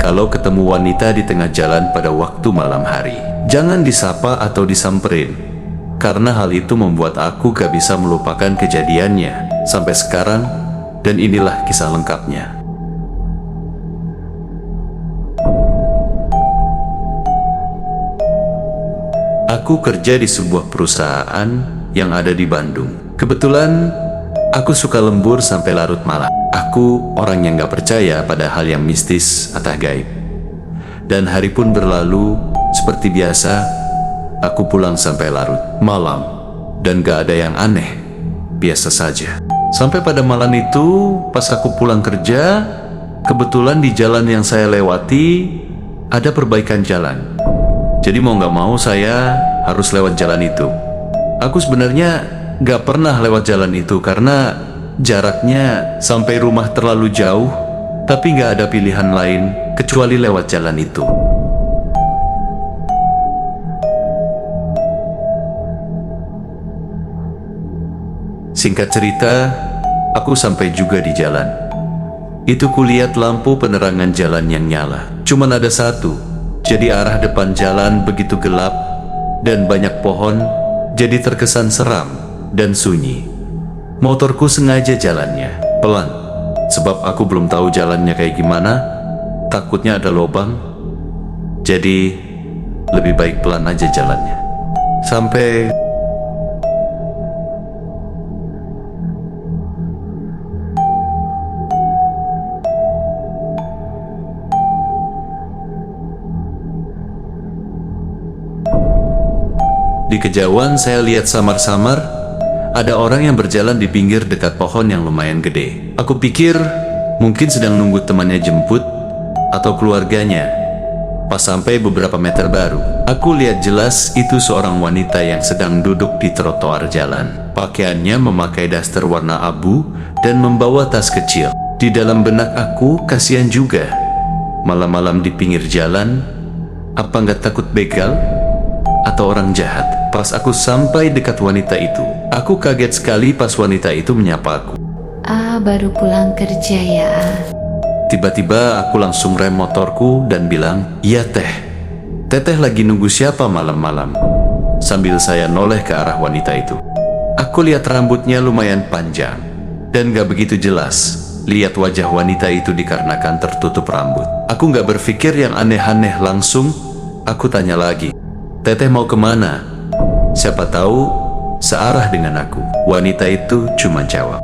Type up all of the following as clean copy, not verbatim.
kalau ketemu wanita di tengah jalan pada waktu malam hari. Jangan disapa atau disamperin, karena hal itu membuat aku gak bisa melupakan kejadiannya sampai sekarang, dan inilah kisah lengkapnya. Aku kerja di sebuah perusahaan yang ada di Bandung. Kebetulan aku suka lembur sampai larut malam. Aku orang yang gak percaya pada hal yang mistis atau gaib. Dan hari pun berlalu seperti biasa. Aku pulang sampai larut malam dan gak ada yang aneh, biasa saja. Sampai pada malam itu, pas aku pulang kerja, kebetulan di jalan yang saya lewati ada perbaikan jalan. Jadi mau gak mau saya harus lewat jalan itu. Aku sebenarnya gak pernah lewat jalan itu karena jaraknya sampai rumah terlalu jauh, tapi gak ada pilihan lain kecuali lewat jalan itu. Singkat cerita, aku sampai juga di jalan. Itu kulihat lampu penerangan jalan yang nyala. Cuman ada satu. Jadi arah depan jalan begitu gelap dan banyak pohon, jadi terkesan seram dan sunyi. Motorku sengaja jalannya pelan, sebab aku belum tahu jalannya kayak gimana, takutnya ada lubang. Jadi lebih baik pelan aja jalannya. Sampai di kejauhan saya lihat samar-samar ada orang yang berjalan di pinggir dekat pohon yang lumayan gede. Aku pikir mungkin sedang nunggu temannya jemput atau keluarganya. Pas sampai beberapa meter baru, aku lihat jelas itu seorang wanita yang sedang duduk di trotoar jalan. Pakaiannya memakai daster warna abu dan membawa tas kecil. Di dalam benak aku kasihan juga. Malam-malam di pinggir jalan, apa nggak takut begal atau orang jahat? Pas aku sampai dekat wanita itu, aku kaget sekali pas wanita itu menyapa aku. Baru pulang kerja ya? Tiba-tiba aku langsung rem motorku dan bilang, "Iya teh, teteh lagi nunggu siapa malam-malam?" Sambil saya noleh ke arah wanita itu. Aku lihat rambutnya lumayan panjang dan gak begitu jelas. Lihat wajah wanita itu dikarenakan tertutup rambut. Aku gak berpikir yang aneh-aneh, langsung aku tanya lagi, "Teteh mau kemana?" Siapa tahu searah dengan aku. Wanita itu cuma jawab,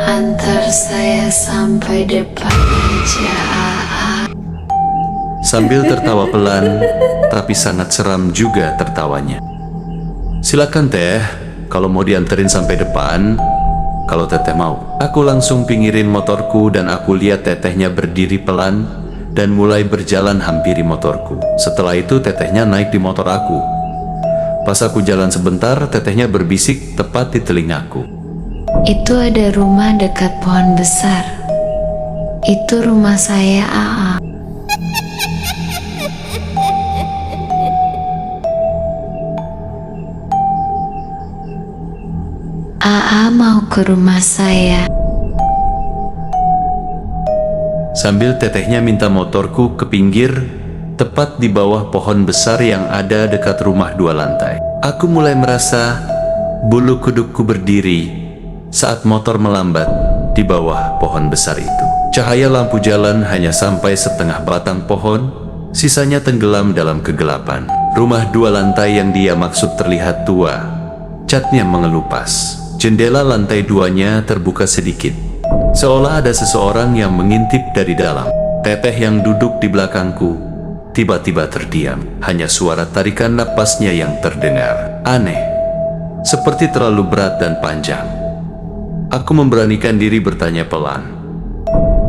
"Antar saya sampai depan aja." sambil tertawa pelan, tapi sangat seram juga tertawanya. "Silakan teh, kalau mau dianterin sampai depan, kalau teteh mau." Aku langsung pinggirin motorku dan aku lihat tetehnya berdiri pelan dan mulai berjalan hampiri motorku. Setelah itu tetehnya naik di motor aku. Pas aku jalan sebentar, tetehnya berbisik tepat di telingaku, "Itu ada rumah dekat pohon besar. Itu rumah saya, AA. AA mau ke rumah saya." sambil tetehnya minta motorku ke pinggir, tepat di bawah pohon besar yang ada dekat rumah 2 lantai. Aku mulai merasa bulu kudukku berdiri saat motor melambat di bawah pohon besar itu. Cahaya lampu jalan hanya sampai setengah batang pohon, sisanya tenggelam dalam kegelapan. Rumah 2 lantai yang dia maksud terlihat tua, catnya mengelupas. Jendela lantai 2-nya terbuka sedikit, seolah ada seseorang yang mengintip dari dalam. Teteh yang duduk di belakangku tiba-tiba terdiam, hanya suara tarikan napasnya yang terdengar. Aneh, seperti terlalu berat dan panjang. Aku memberanikan diri bertanya pelan,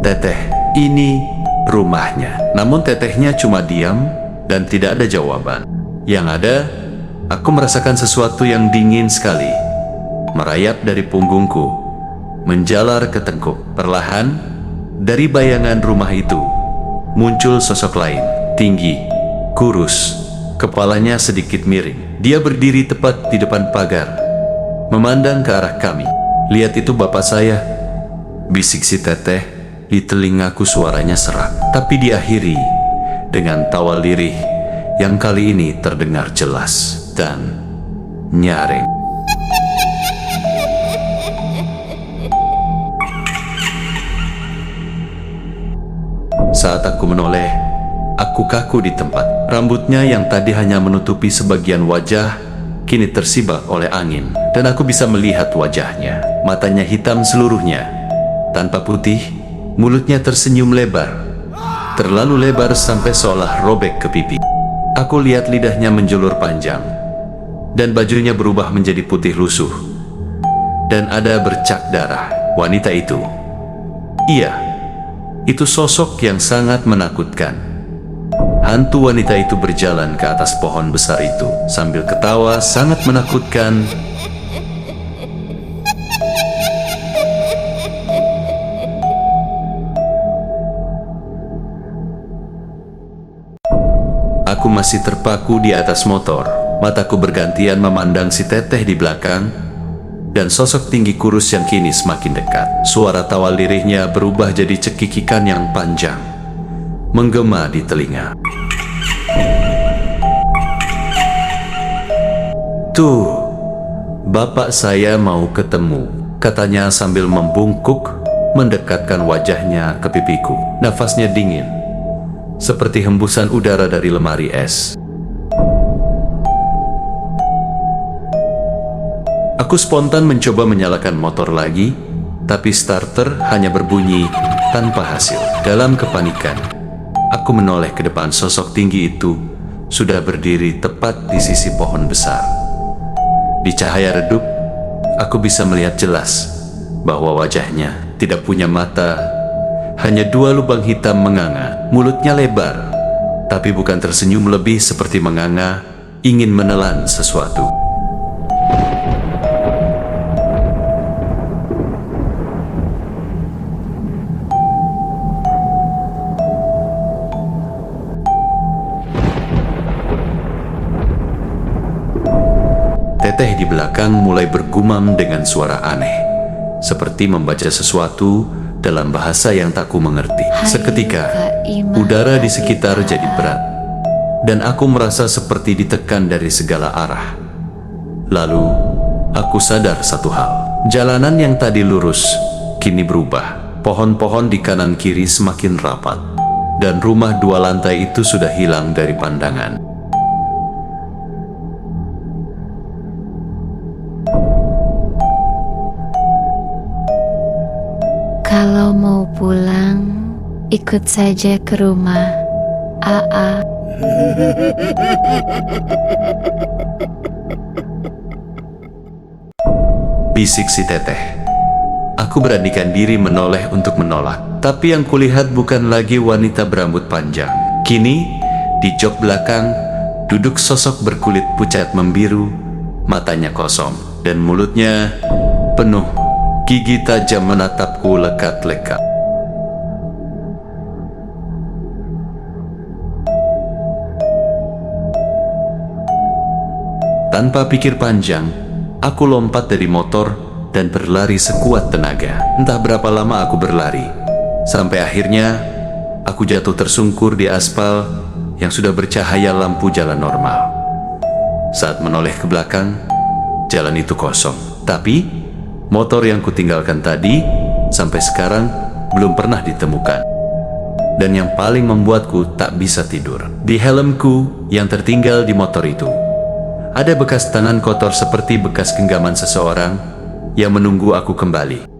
"Teteh, ini rumahnya?" Namun tetehnya cuma diam dan tidak ada jawaban. Yang ada, aku merasakan sesuatu yang dingin sekali merayap dari punggungku, menjalar ke tengkuk. Perlahan, dari bayangan rumah itu muncul sosok lain, tinggi, kurus, kepalanya sedikit miring. Dia berdiri tepat di depan pagar, memandang ke arah kami. "Lihat itu bapak saya," bisik si Teteh. Di telingaku suaranya serak, tapi diakhiri dengan tawa lirih yang kali ini terdengar jelas dan nyaring. Saat aku menoleh, aku kaku di tempat. Rambutnya yang tadi hanya menutupi sebagian wajah, kini tersibak oleh angin. Dan aku bisa melihat wajahnya. Matanya hitam seluruhnya, tanpa putih. Mulutnya tersenyum lebar, terlalu lebar sampai seolah robek ke pipi. Aku lihat lidahnya menjulur panjang, dan bajunya berubah menjadi putih lusuh. Dan ada bercak darah. Wanita itu, iya, itu sosok yang sangat menakutkan. Hantu wanita itu berjalan ke atas pohon besar itu sambil ketawa sangat menakutkan. Aku masih terpaku di atas motor. Mataku bergantian memandang si Teteh di belakang dan sosok tinggi kurus yang kini semakin dekat. Suara tawa lirihnya berubah jadi cekikikan yang panjang, menggema di telinga. "Tuh, bapak saya mau ketemu," katanya sambil membungkuk mendekatkan wajahnya ke pipiku. Nafasnya dingin, seperti hembusan udara dari lemari es. Aku spontan mencoba menyalakan motor lagi, tapi starter hanya berbunyi tanpa hasil. Dalam kepanikan, aku menoleh ke depan. Sosok tinggi itu sudah berdiri tepat di sisi pohon besar. Di cahaya redup, aku bisa melihat jelas bahwa wajahnya tidak punya mata, hanya dua lubang hitam menganga. Mulutnya lebar, tapi bukan tersenyum, lebih seperti menganga, ingin menelan sesuatu. Teteh di belakang mulai bergumam dengan suara aneh, seperti membaca sesuatu dalam bahasa yang tak ku mengerti. Seketika, udara di sekitar jadi berat, dan aku merasa seperti ditekan dari segala arah. Lalu, aku sadar satu hal. Jalanan yang tadi lurus, kini berubah. Pohon-pohon di kanan kiri semakin rapat, dan rumah 2 lantai itu sudah hilang dari pandangan. Kalau mau pulang, ikut saja ke rumah AA. Bisik si Teteh. Aku beranikan diri menoleh untuk menolak. Tapi yang kulihat bukan lagi wanita berambut panjang. Kini, di jok belakang, duduk sosok berkulit pucat membiru, matanya kosong, dan mulutnya penuh gigi tajam menatapku lekat-lekat. Tanpa pikir panjang, aku lompat dari motor dan berlari sekuat tenaga. Entah berapa lama aku berlari, sampai akhirnya aku jatuh tersungkur di aspal yang sudah bercahaya lampu jalan normal. Saat menoleh ke belakang, jalan itu kosong. Tapi motor yang kutinggalkan tadi sampai sekarang belum pernah ditemukan. Dan yang paling membuatku tak bisa tidur, di helmku yang tertinggal di motor itu ada bekas tangan kotor seperti bekas genggaman seseorang yang menunggu aku kembali.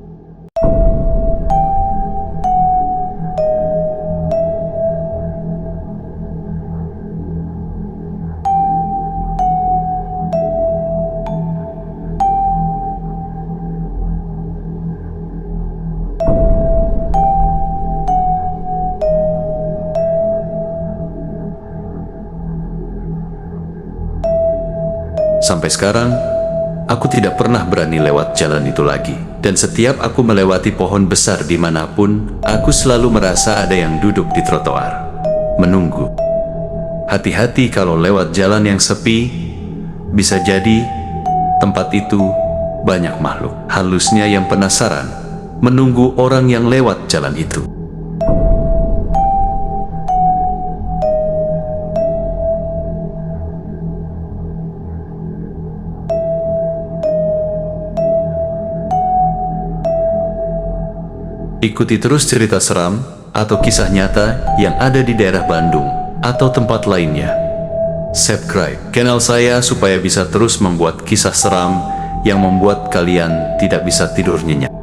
Sampai sekarang, aku tidak pernah berani lewat jalan itu lagi. Dan setiap aku melewati pohon besar dimanapun, aku selalu merasa ada yang duduk di trotoar, menunggu. Hati-hati kalau lewat jalan yang sepi, bisa jadi tempat itu banyak makhluk halusnya yang penasaran menunggu orang yang lewat jalan itu. Ikuti terus cerita seram atau kisah nyata yang ada di daerah Bandung atau tempat lainnya. Subscribe channel saya supaya bisa terus membuat kisah seram yang membuat kalian tidak bisa tidur nyenyak.